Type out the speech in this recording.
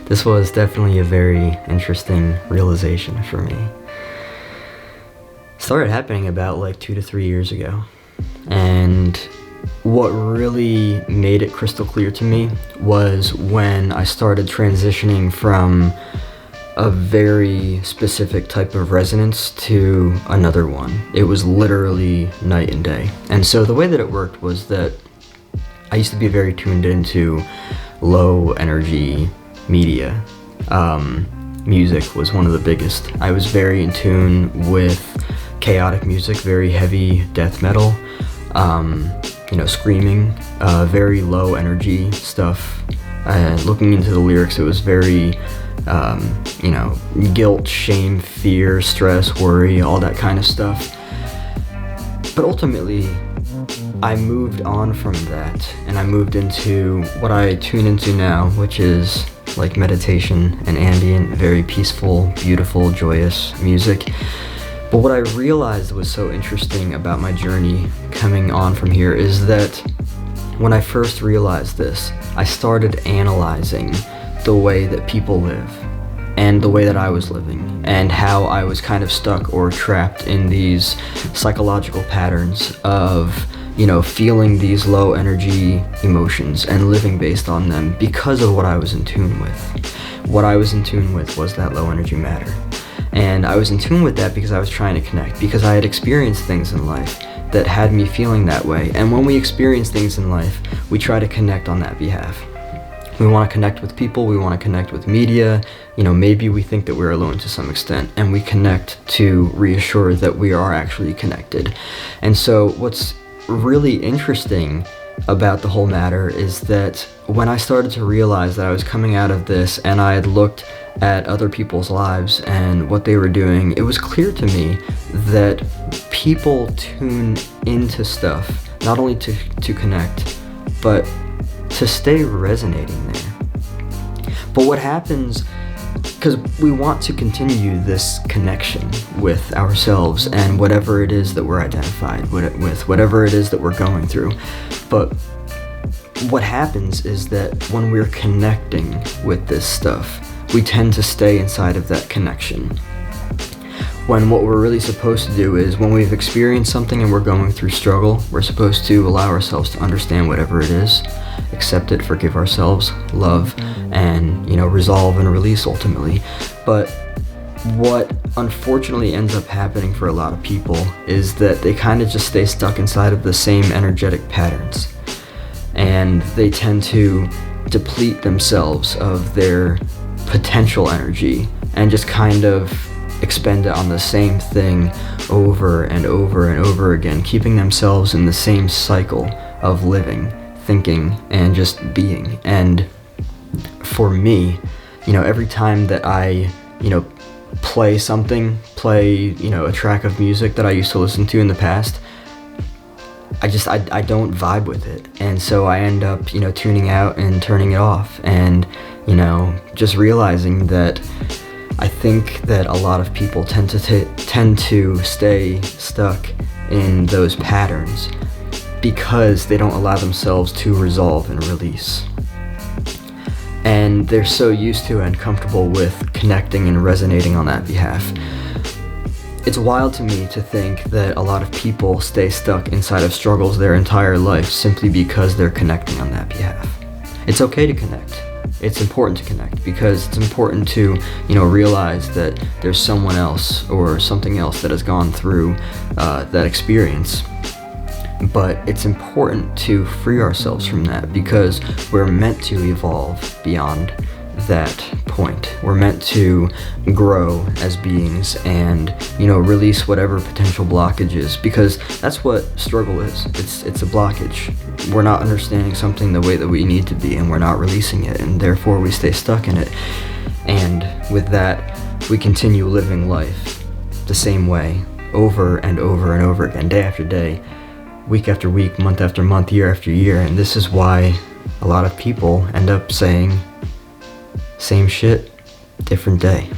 This was definitely a very interesting realization for me. It started happening about like 2 to 3 years ago. And what really made it crystal clear to me was when I started transitioning from a very specific type of resonance to another one. It was literally night and day. And so the way that it worked was that I used to be very tuned into low energy media. Music was one of the biggest. I was very in tune with chaotic music, very heavy death metal, screaming, very low energy stuff. Looking into the lyrics, it was very, guilt, shame, fear, stress, worry, all that kind of stuff. But ultimately, I moved on from that, and I moved into what I tune into now, which is like meditation and ambient, very peaceful, beautiful, joyous music. But what I realized was so interesting about my journey coming on from here is that when I first realized this, I started analyzing the way that people live and the way that I was living and how I was kind of stuck or trapped in these psychological patterns of, feeling these low energy emotions and living based on them because of what I was in tune with. What I was in tune with was that low energy matter. And I was in tune with that because I was trying to connect, because I had experienced things in life that had me feeling that way. And when we experience things in life, we try to connect on that behalf. We want to connect with people, we want to connect with media, maybe we think that we're alone to some extent, and we connect to reassure that we are actually connected. And so what's really interesting about the whole matter is that when I started to realize that I was coming out of this and I had looked at other people's lives and what they were doing, it was clear to me that people tune into stuff not only to connect, but to stay resonating there. But what happens, because we want to continue this connection with ourselves and whatever it is that we're identified with, whatever it is that we're going through. But what happens is that when we're connecting with this stuff, we tend to stay inside of that connection. When what we're really supposed to do is when we've experienced something and we're going through struggle, we're supposed to allow ourselves to understand whatever it is, accept it, forgive ourselves, love, and, resolve and release ultimately. But what unfortunately ends up happening for a lot of people is that they kind of just stay stuck inside of the same energetic patterns. And they tend to deplete themselves of their potential energy and just kind of expend it on the same thing over and over and over again, keeping themselves in the same cycle of living, thinking, and just being. And for me, every time that I, play a track of music that I used to listen to in the past, I don't vibe with it. And so I end up, tuning out and turning it off and, just realizing that I think that a lot of people tend to stay stuck in those patterns because they don't allow themselves to resolve and release. And they're so used to and comfortable with connecting and resonating on that behalf. It's wild to me to think that a lot of people stay stuck inside of struggles their entire life simply because they're connecting on that behalf. It's okay to connect. It's important to connect because it's important to, realize that there's someone else or something else that has gone through that experience. But it's important to free ourselves from that because we're meant to evolve beyond that point. We're meant to grow as beings and, release whatever potential blockages, because that's what struggle is. It's a blockage. We're not understanding something the way that we need to be, and we're not releasing it, and therefore we stay stuck in it. And with that, we continue living life the same way over and over and over again, day after day, week after week, month after month, year after year. And this is why a lot of people end up saying, same shit, different day.